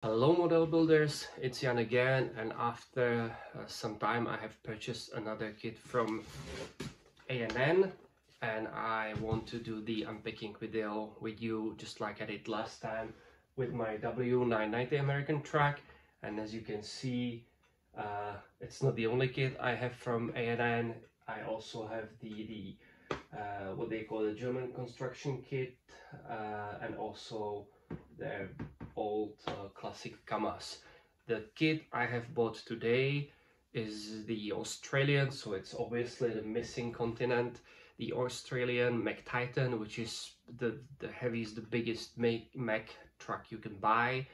Hello model builders, it's Jan again, and after some time I have purchased another kit from A&N, and I want to do the unpacking video with you just like I did last time with my W990 American truck. And as you can see, it's not the only kit I have from A&N. I also have the what they call the German construction kit, and also their old classic Kamas. The kit I have bought today is the Australian, so it's obviously the missing continent, the Australian Mack TITAN, which is the heaviest, the biggest Mack truck you can buy.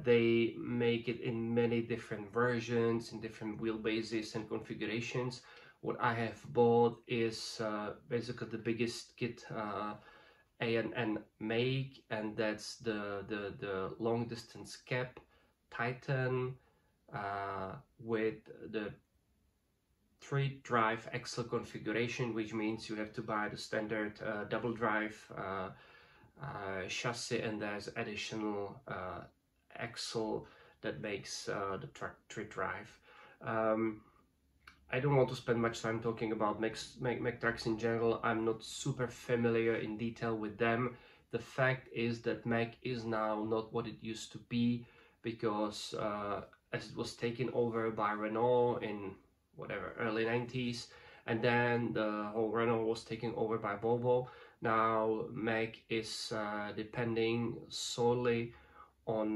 They make it in many different versions, in different wheelbases and configurations. What I have bought is basically the biggest kit A&N make, and that's the long distance cab Titan with the 3-drive axle configuration, which means you have to buy the standard double drive chassis, and there's additional axle that makes the truck 3-drive. I don't want to spend much time talking about Mack trucks in general. I'm not super familiar in detail with them. The fact is that Mack is now not what it used to be, because as it was taken over by Renault in whatever early 90s, and then the whole Renault was taken over by Volvo. Now Mack is depending solely on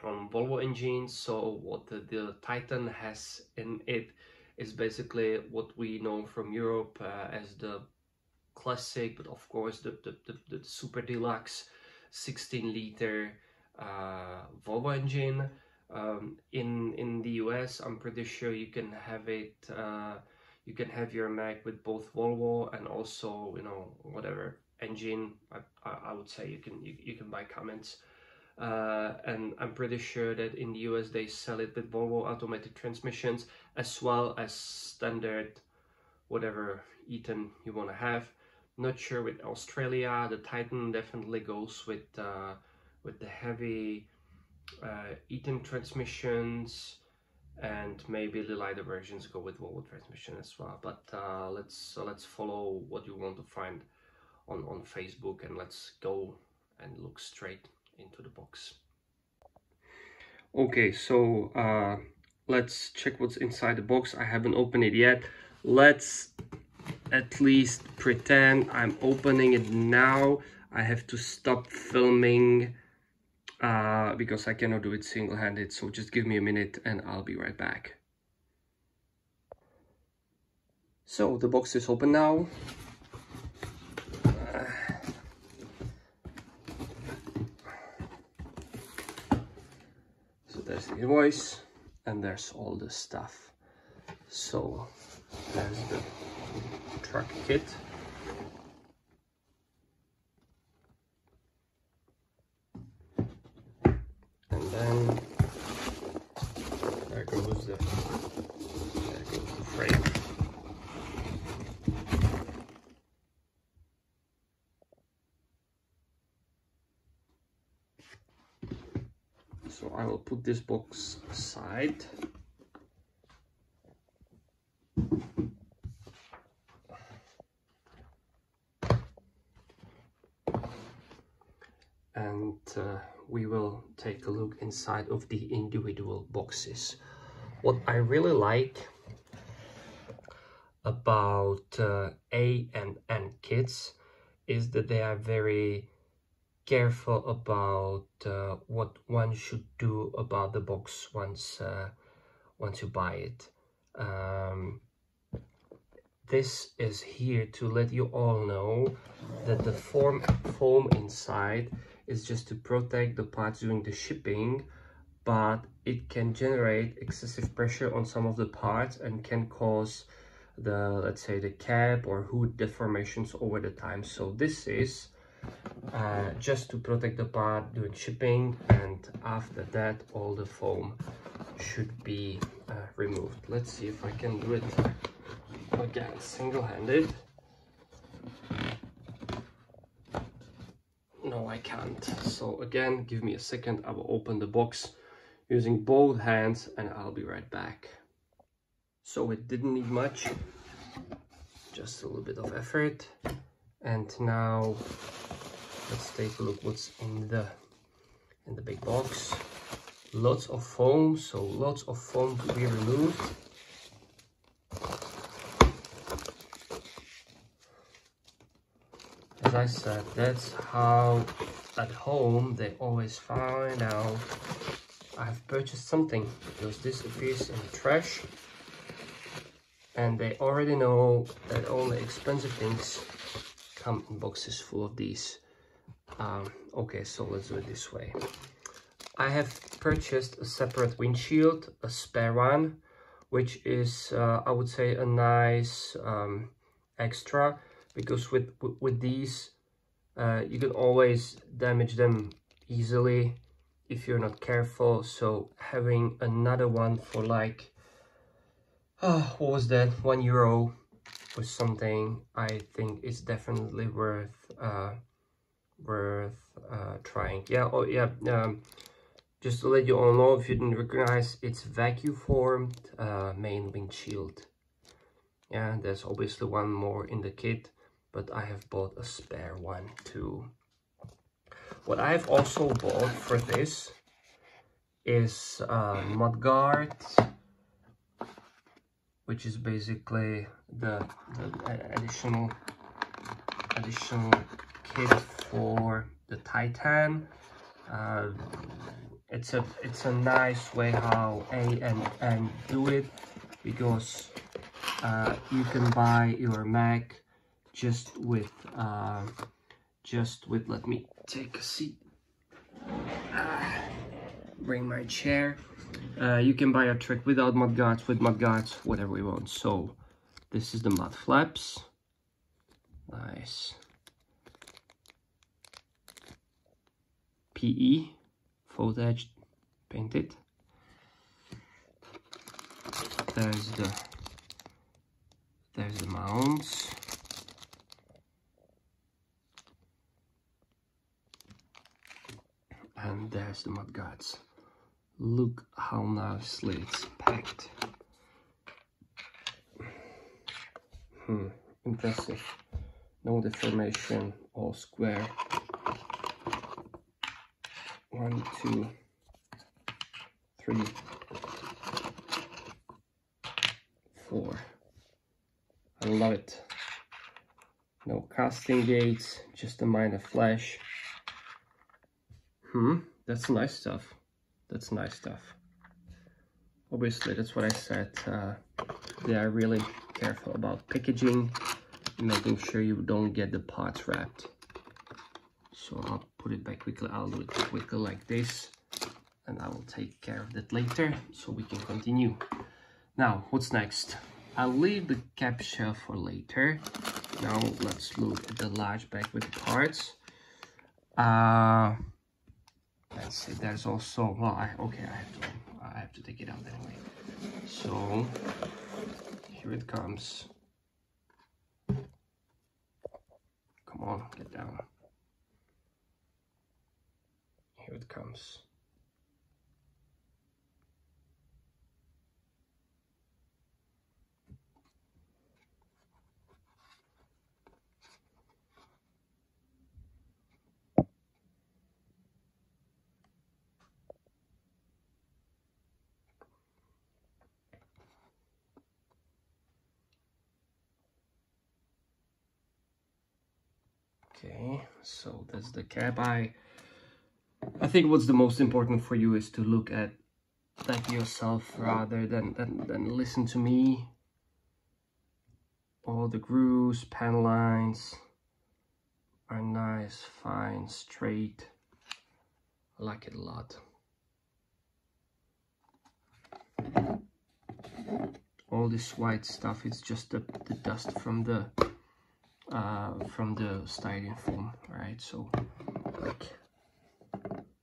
Volvo engines. So what the Titan has in it is basically what we know from Europe as the classic, but of course the super deluxe 16-liter Volvo engine. In the US, I'm pretty sure you can have it. You can have your Mack with both Volvo and also, you know, whatever engine. I would say you can buy Cummins. And I'm pretty sure that in the US they sell it with Volvo automatic transmissions, as well as standard whatever Eaton you want to have. Not sure with Australia. The Titan definitely goes with the heavy Eaton transmissions, and maybe the lighter versions go with Volvo transmission as well. But let's follow what you want to find on Facebook, and let's go and look straight into the box. Okay, so let's check what's inside the box. I haven't opened it yet. Let's at least pretend I'm opening it now. I have to stop filming because I cannot do it single-handed, so just give me a minute and I'll be right back. So the box is open now. There's the invoice and there's all the stuff. So there's the truck kit. And then there goes the frame. So I will put this box aside. And we will take a look inside of the individual boxes. What I really like about A&N kits is that they are very careful about what one should do about the box once you buy it. This is here to let you all know that the foam inside is just to protect the parts during the shipping, but it can generate excessive pressure on some of the parts and can cause the, let's say, the cab or hood deformations over the time. So this is just to protect the part during shipping, and after that all the foam should be removed. Let's see if I can do it again single-handed. No, I can't. So again, give me a second. I will open the box using both hands and I'll be right back. So it didn't need much, just a little bit of effort. And now let's take a look what's in the big box. Lots of foam, so lots of foam to be removed. As I said, that's how at home they always find out I've purchased something, because this appears in the trash and they already know that only expensive things come in boxes full of these. Okay, so let's do it this way. I have purchased a separate windshield, a spare one, which is I would say a nice extra, because with these you can always damage them easily if you're not careful. So having another one for like what was that, €1 or something, I think it's definitely worth trying. Yeah. Oh yeah, just to let you all know, if you didn't recognize, it's vacuum formed main windshield. Yeah, there's obviously one more in the kit, but I have bought a spare one too. What I've also bought for this is Mudguard, which is basically the additional kit for the Titan. It's a nice way how A&N do it, because you can buy your Mack just with let me take a seat, bring my chair. You can buy a trick without mudguards, with mudguards, whatever you want. So this is the mud flaps, nice PE faux edge painted. There's the mounts. And there's the mudguards. Look how nicely it's packed. Impressive. No deformation, all square. 1, 2, 3, 4. I love it. No casting gates, just a minor flash. That's nice stuff. That's nice stuff. Obviously, that's what I said. They are really careful about packaging, making sure you don't get the parts wrapped. So I'll put it back quickly. I'll do it quickly like this, and I will take care of that later so we can continue. Now, what's next? I'll leave the cap shell for later. Now let's look at the large bag with the parts. Let's see, there's also, well, I have to take it out anyway. So here it comes. Come on, get down. Here it comes. Okay, so that's the cap. I think what's the most important for you is to look at that yourself rather than listen to me. All the grooves, panel lines are nice, fine, straight. I like it a lot. All this white stuff, it's just the dust from the styrofoam foam, right? So like,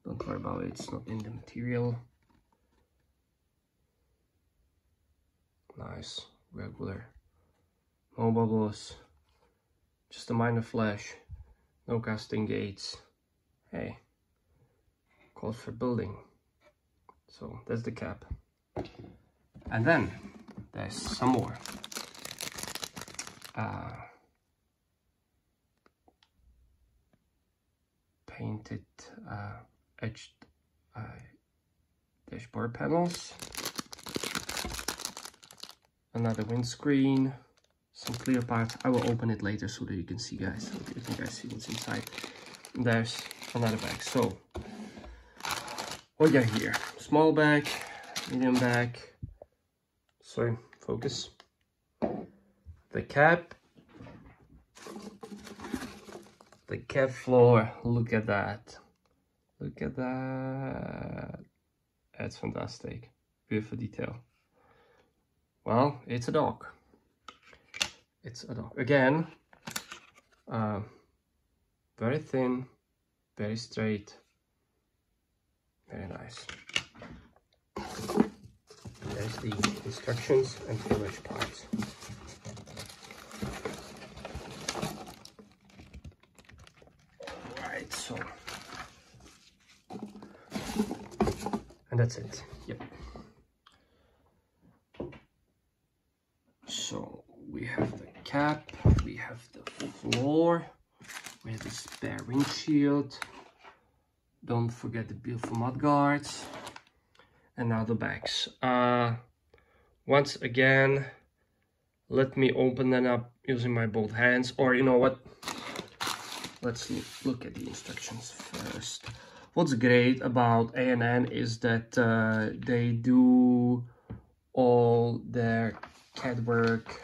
don't worry about it, it's not in the material. Nice, regular, no bubbles, just a minor flash, no casting gates, hey, calls for building. So that's the cap. And then there's some more. Painted edged dashboard panels, another windscreen, some clear parts. I will open it later so that you can see, guys. You can guys see what's inside. And there's another bag. So what you got here? Small bag, medium bag. Sorry, focus. The cap. The cap floor. Look at that. Look at that. That's fantastic. Beautiful detail. Well, it's a dog. It's a dog. Again, very thin, very straight, very nice. There's the instructions and finished parts. Alright, so. And that's it. Yep. So we have the cap, we have the floor, we have the spare windshield. Don't forget the beautiful mud guards. And now the bags. Once again, let me open them up using my both hands. Or you know what? Let's look at the instructions first. What's great about A&N is that they do all their CAD work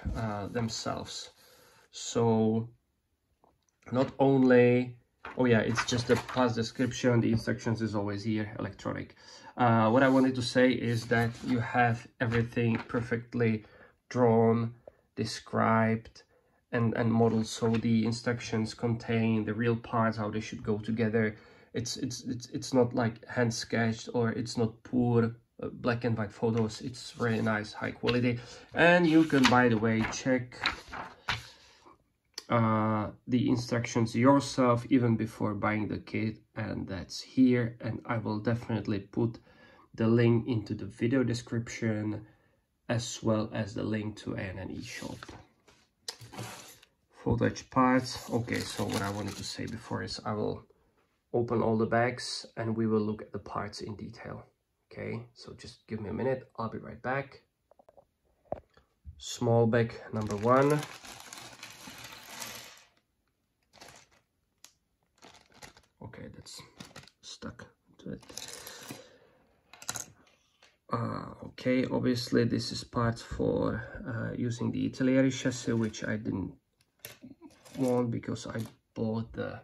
themselves. So not only, oh yeah, it's just the class description, the instructions is always here, electronic. What I wanted to say is that you have everything perfectly drawn, described, and modeled, so the instructions contain the real parts, how they should go together. It's not like hand sketched, or it's not poor black and white photos. It's very nice, high quality. And you can, by the way, check the instructions yourself even before buying the kit, and that's here. And I will definitely put the link into the video description, as well as the link to A&N eShop. Photo etch parts. Okay, so what I wanted to say before is I will open all the bags and we will look at the parts in detail. Okay, so just give me a minute, I'll be right back. Small bag number one. Okay, that's stuck to it. Okay, obviously this is parts for using the Italieri chassis, which I didn't want because I bought the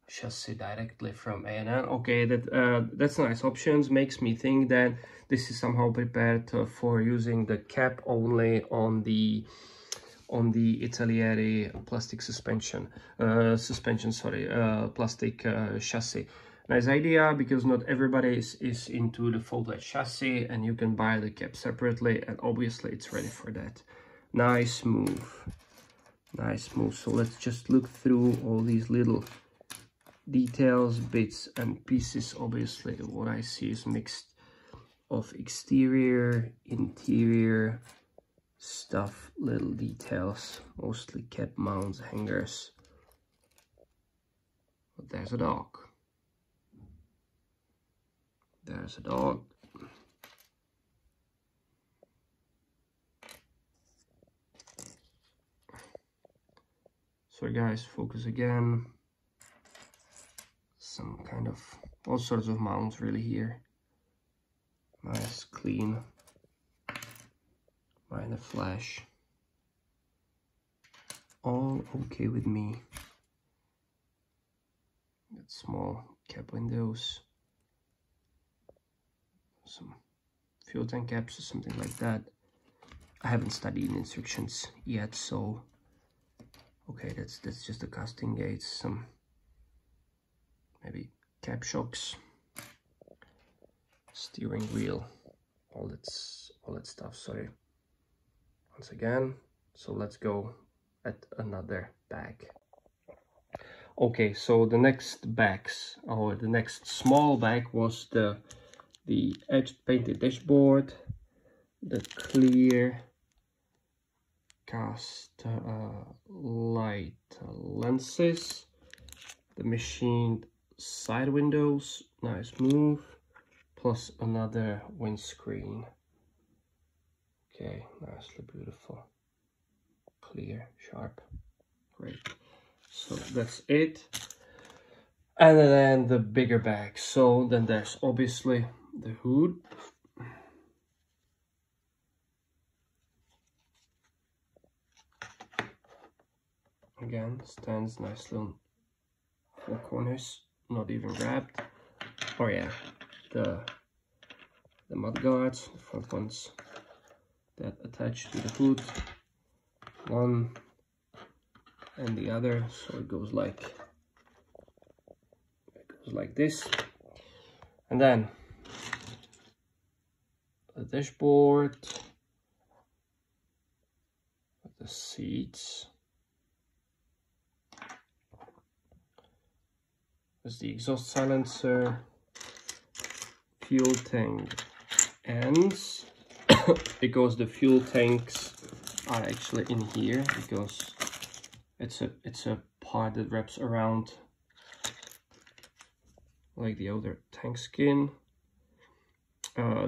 chassis directly from A&N. Okay, that's nice. Options makes me think that this is somehow prepared for using the cap only on the Italieri plastic suspension, plastic chassis. Nice idea, because not everybody is into the folded chassis, and you can buy the cap separately, and obviously it's ready for that. Nice move. Nice move. So let's just look through all these little details, bits and pieces. Obviously what I see is mixed of exterior, interior stuff, little details, mostly cap mounts, hangers. But there's a dog. There's a dog. So guys, focus again. Some kind of all sorts of mounts really here. Nice, clean, minor flash. All okay with me. Got small cap windows. Some fuel tank caps or something like that. I haven't studied instructions yet, so okay, that's just the casting gates, some maybe cap shocks, steering wheel, all that stuff. Sorry, once again. So let's go at another bag. Okay, so the next bags, or the next small bag, was the edge painted dashboard, the clear cast light lenses, the machined side windows, nice move, plus another windscreen. Okay, nicely beautiful, clear, sharp, great. So that's it. And then the bigger bag. So then there's obviously the hood. Again, stands nicely on four corners, not even wrapped. Oh yeah, the mudguards, the front ones that attach to the hood, one and the other, so it goes like this. And then the dashboard, the seats. There's the exhaust silencer, fuel tank ends, because the fuel tanks are actually in here, because it's a part that wraps around like the other tank skin.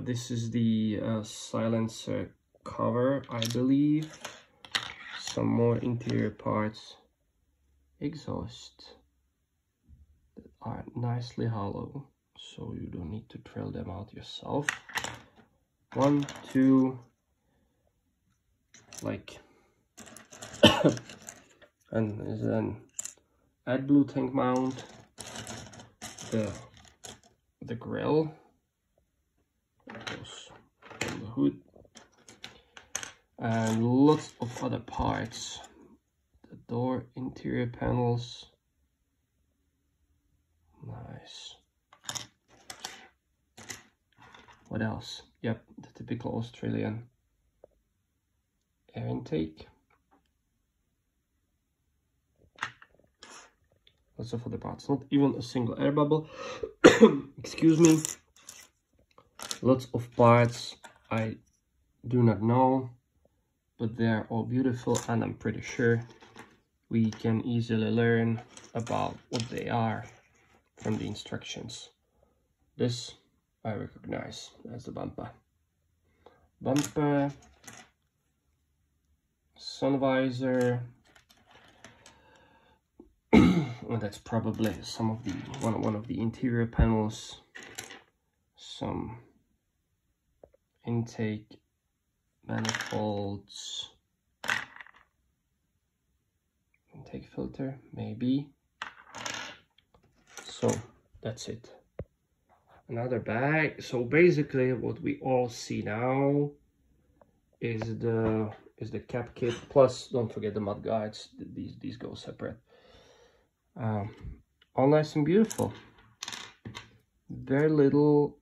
This is the silencer cover, I believe. Some more interior parts, exhaust, that are nicely hollow, so you don't need to drill them out yourself. 1, 2, like and then AdBlue tank mount, the grill goes on the hood, and lots of other parts. The door interior panels, nice. What else? Yep, the typical Australian air intake. Lots of other parts, not even a single air bubble. Excuse me. Lots of parts I do not know, but they're all beautiful, and I'm pretty sure we can easily learn about what they are from the instructions. This I recognize as the bumper. Bumper, sun visor. Well, that's probably some of the one of the interior panels. Some intake manifolds, intake filter, maybe. So that's it. Another bag. So basically what we all see now is the cap kit, plus don't forget the mud guards. These go separate. All nice and beautiful. Very little,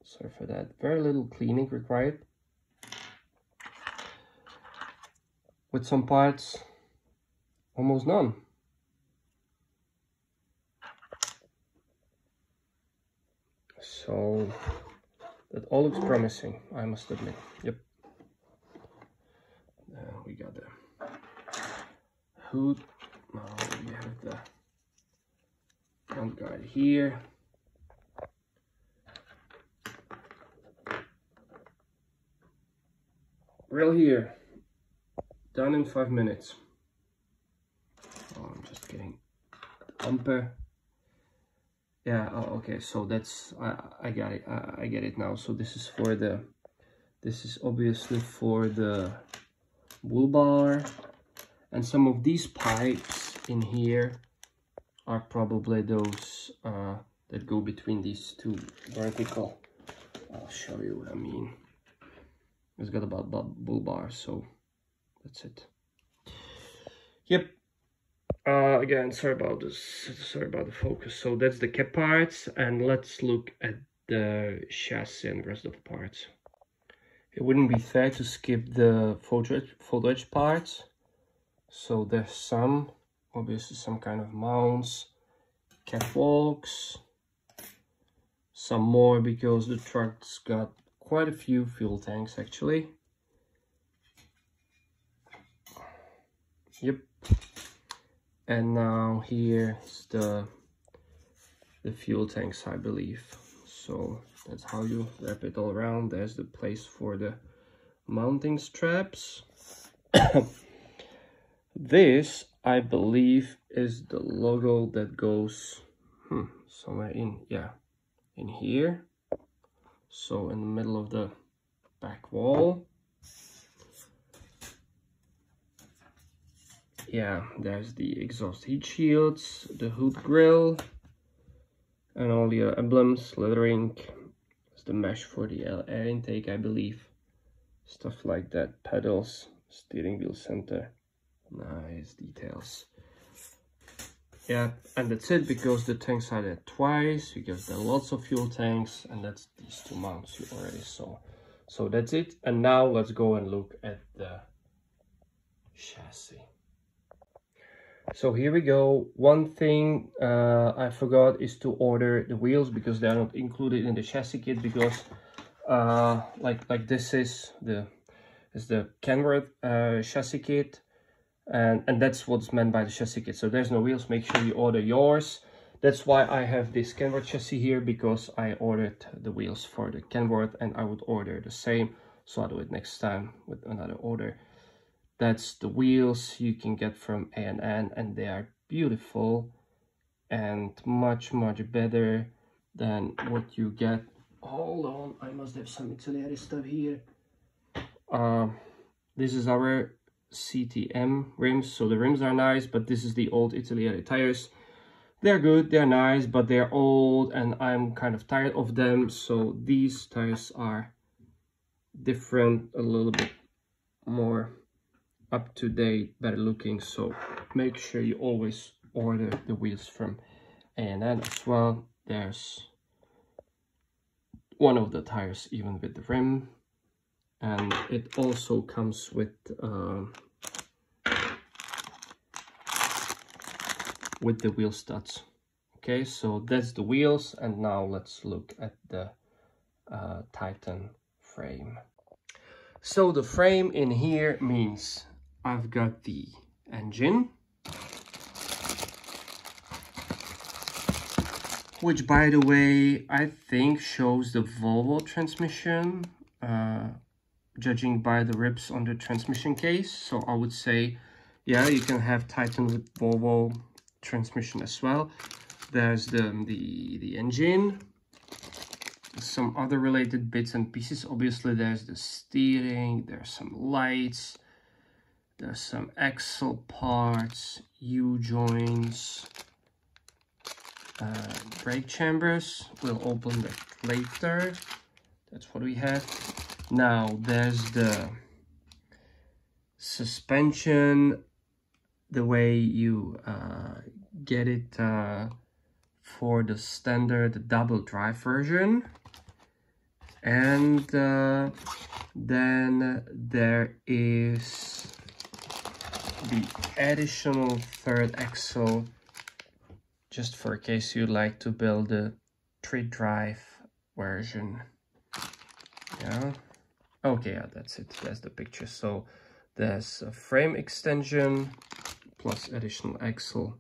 sorry for that, very little cleaning required. With some parts, almost none. So that all looks promising, I must admit. Yep. We got the hood. Now we have the front guard here. Grill here. Done in 5 minutes. Oh, I'm just kidding. Bumper. Yeah. Oh, okay. So that's I got it. I get it now. So this is for the. This is obviously for the bull bar, and some of these pipes in here are probably those that go between these two vertical. I'll show you what I mean. It's got about bull bar, so that's it. Yep. Again, sorry about this. Sorry about the focus. So that's the cap parts, and let's look at the chassis and the rest of the parts. It wouldn't be fair to skip the photo edge parts. So there's some obviously some kind of mounts, catwalks, some more because the truck's got quite a few fuel tanks actually. Yep. And now here's the fuel tanks, I believe. So that's how you wrap it all around. There's the place for the mounting straps. This, I believe, is the logo that goes somewhere in here. So in the middle of the back wall. Yeah, there's the exhaust heat shields, the hood grille, and all the emblems, lettering. There's the mesh for the air intake, I believe. Stuff like that. Pedals, steering wheel center. Nice details. Yeah, and that's it, because the tanks are there twice, because there are lots of fuel tanks, and that's these two mounts you already saw. So that's it. And now let's go and look at the chassis. So here we go. One thing I forgot is to order the wheels, because they are not included in the chassis kit, because like this is the Kenworth chassis kit, and that's what's meant by the chassis kit. So there's no wheels. Make sure you order yours. That's why I have this Kenworth chassis here, because I ordered the wheels for the Kenworth, and I would order the same, so I'll do it next time with another order. That's the wheels you can get from A&N, and they are beautiful and much better than what you get. Hold on, I must have some auxiliary stuff here. This is our CTM rims, so the rims are nice, but this is the old auxiliary tires. They're good, they're nice, but they're old and I'm kind of tired of them. So these tires are different, a little bit more up to date, better looking. So make sure you always order the wheels from A&N as well. There's one of the tires even with the rim, and it also comes with the wheel studs. Okay, so that's the wheels, and now let's look at the Titan frame. So the frame in here means I've got the engine, which, by the way, I think shows the Volvo transmission, judging by the ribs on the transmission case. So I would say, yeah, you can have Titan with Volvo transmission as well. There's the engine, some other related bits and pieces. Obviously, there's the steering, there's some lights, there's some axle parts, U-joints, brake chambers. We'll open that later. That's what we have. Now there's the suspension, the way you get it for the standard double drive version. And then there is the additional third axle, just for case you like to build a 3-drive version. Yeah. Okay, yeah, that's it. That's the picture. So there's a frame extension plus additional axle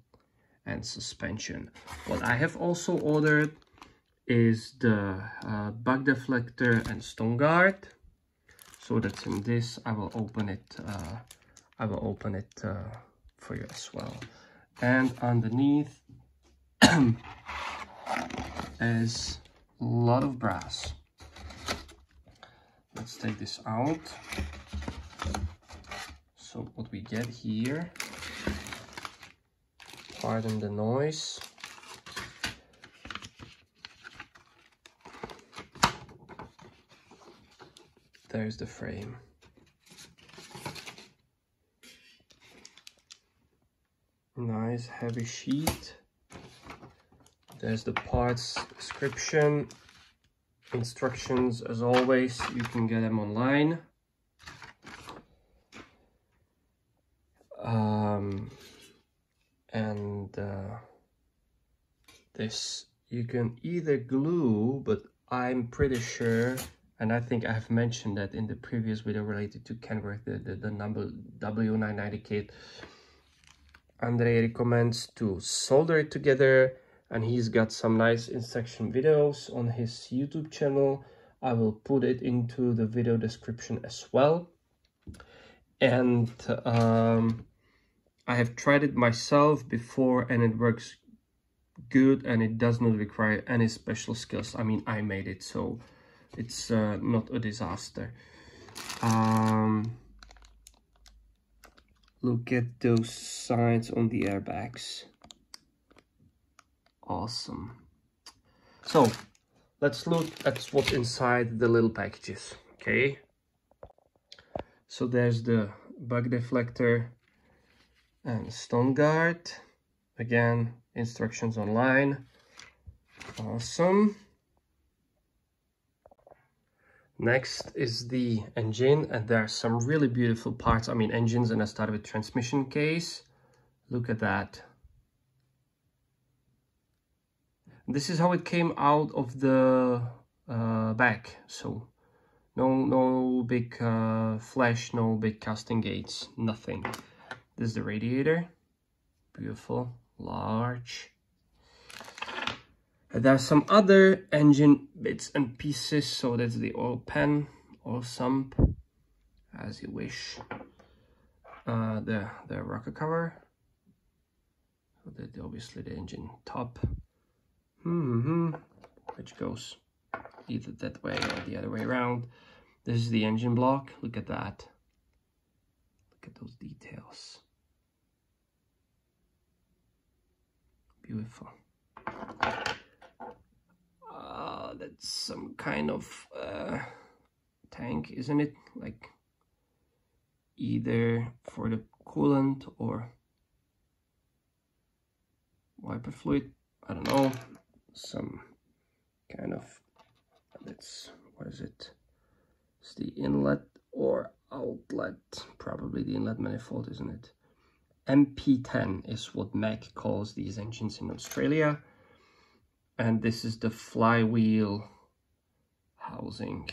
and suspension. What I have also ordered is the bug deflector and stone guard. So that's in this. I will open it. For you as well. And underneath is a lot of brass. Let's take this out. So what we get here, pardon the noise, there's the frame. Nice heavy sheet. There's the parts description, instructions. As always, you can get them online. and this you can either glue, but I'm pretty sure, and I think I have mentioned that in the previous video related to Kenworth, the number W990 kit. Andre recommends to solder it together, and he's got some nice instruction videos on his YouTube channel. I will put it into the video description as well. And I have tried it myself before, and it works good, and it does not require any special skills. I mean, I made it, so it's not a disaster. Look at those signs on the airbags. Awesome. So let's look at what's inside the little packages. Okay, so there's the bug deflector and stone guard. Again, instructions online. Awesome. Next is the engine, and there are some really beautiful parts. I mean, engines, and I started with transmission case. Look at that. This is how it came out of the back. So no big flash, no big casting gates, nothing. This is the radiator. Beautiful, large. And there's some other engine bits and pieces. So that's the oil pan, oil sump, as you wish. The rocker cover. So that obviously the engine top. Which goes either that way or the other way around. This is the engine block. Look at that. Look at those details. Beautiful. That's some kind of tank, isn't it? Like either for the coolant or wiper fluid. I don't know. Some kind of, it's, what is it? It's the inlet or outlet, probably the inlet manifold, isn't it? MP10 is what Mack calls these engines in Australia. And this is the flywheel housing.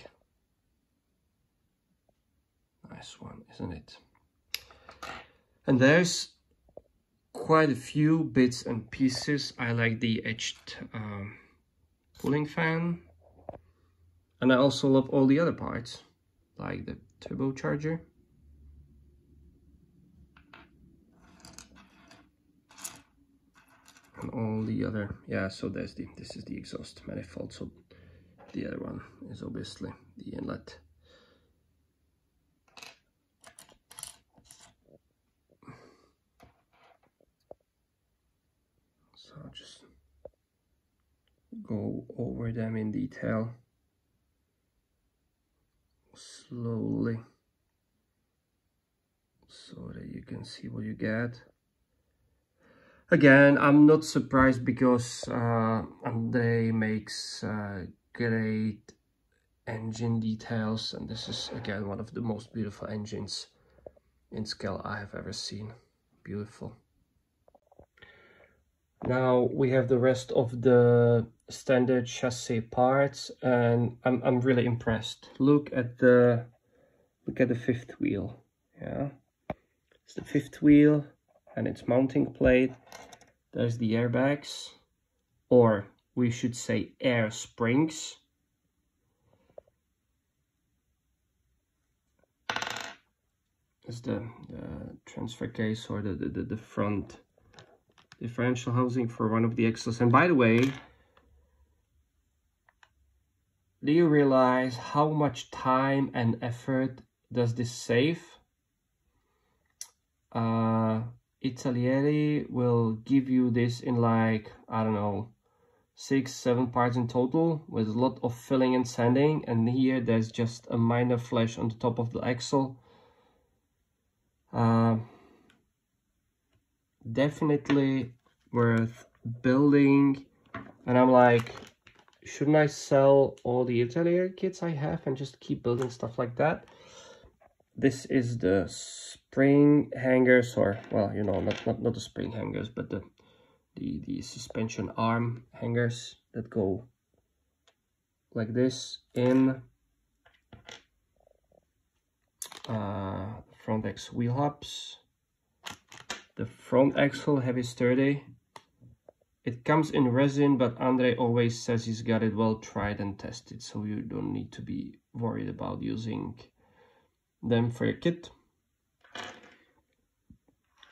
Nice one, isn't it? And there's quite a few bits and pieces. I like the edged cooling fan. And I also love all the other parts, like the turbocharger. And all the other, yeah, so there's this is the exhaust manifold. So the other one is obviously the inlet. So I'll just go over them in detail slowly so that you can see what you get. Again, I'm not surprised because Andre makes great engine details, and this is again one of the most beautiful engines in scale I have ever seen. Beautiful. Now we have the rest of the standard chassis parts, and I'm really impressed. Look at the fifth wheel. Yeah, it's the fifth wheel and its mounting plate. There's the airbags, or we should say air springs. It's the transfer case, or the front differential housing for one of the axles. And by the way, do you realize how much time and effort does this save? Italieri will give you this in like, I don't know, 6-7 parts in total, with a lot of filling and sanding, and here there's just a minor flash on the top of the axle. Definitely worth building, and I'm like, shouldn't I sell all the Italieri kits I have and just keep building stuff like that? This is the spring hangers, or well, you know, not the spring hangers, but the suspension arm hangers that go like this in front axle wheel hubs. The front axle, heavy sturdy. It comes in resin, but Andre always says he's got it well tried and tested, so you don't need to be worried about using them for your kit.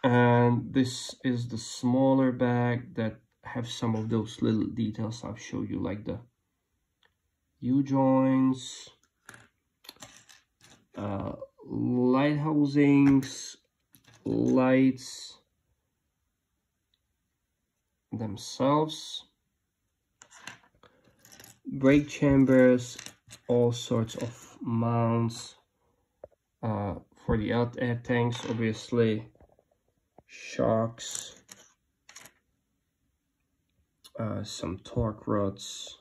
And this is the smaller bag that have some of those little details I've showed you, like the U-joints, light housings, lights themselves, brake chambers, all sorts of mounts for the air tanks, obviously, shocks, some torque rods,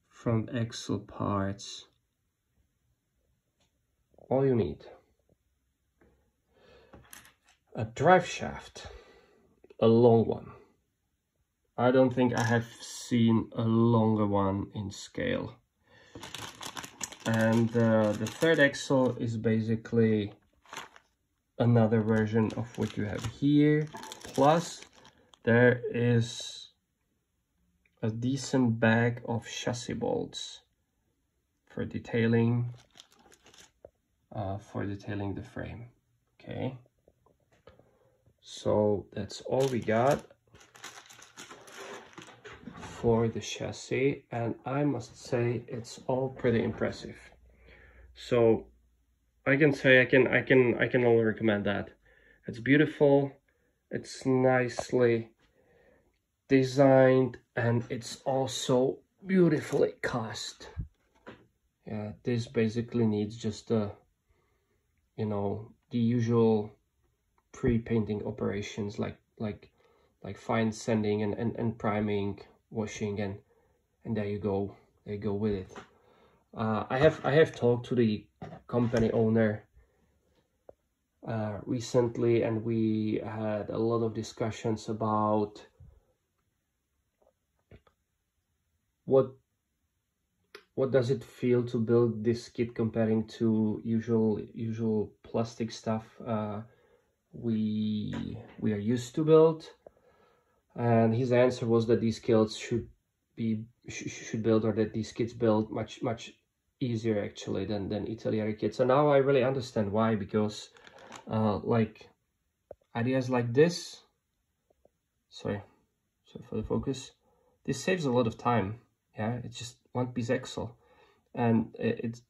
front axle parts, all you need. A drive shaft, a long one. I don't think I have seen a longer one in scale. And the third axle is basically another version of what you have here, plus there is a decent bag of chassis bolts for detailing the frame. Okay, so that's all we got for the chassis, and I must say it's all pretty impressive. So I can say I can only recommend that. It's beautiful, it's nicely designed, and it's also beautifully cast. Yeah, this basically needs just the usual pre-painting operations like fine sanding and priming, washing, and there you go with it. I have talked to the company owner recently, and we had a lot of discussions about what does it feel to build this kit comparing to usual plastic stuff we are used to build. And his answer was that these kits should build, or that these kits build much easier actually than Italian kits. And now I really understand why, because like ideas like this, sorry for the focus, this saves a lot of time. Yeah, it's just one piece axle, and it's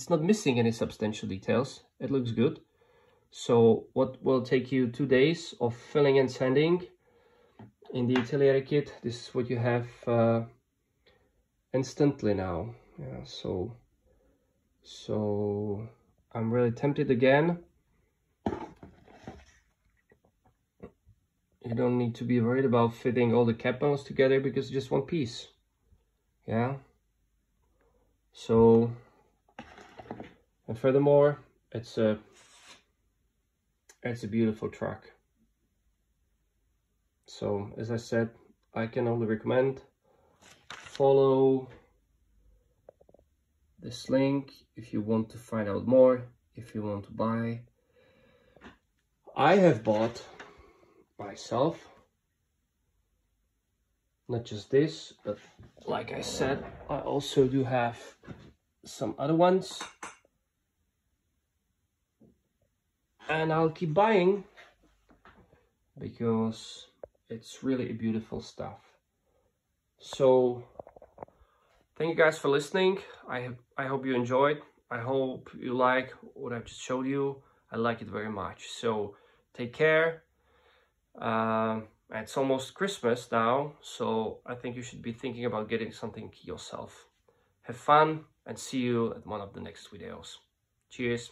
not missing any substantial details. It looks good. So what will take you 2 days of filling and sanding in the Italian kit, this is what you have instantly now. Yeah, so I'm really tempted again. You don't need to be worried about fitting all the cap mounts together because it's just one piece. Yeah. So, and furthermore, it's a beautiful truck. So, as I said, I can only recommend, follow this link if you want to find out more, if you want to buy. I have bought myself not just this, but like I said, I also do have some other ones, and I'll keep buying because it's really beautiful stuff. So thank you guys for listening. I hope you enjoyed. I hope you like what I've just showed you. I like it very much. So take care. It's almost Christmas now, so I think you should be thinking about getting something yourself. Have fun, and see you at one of the next videos. Cheers.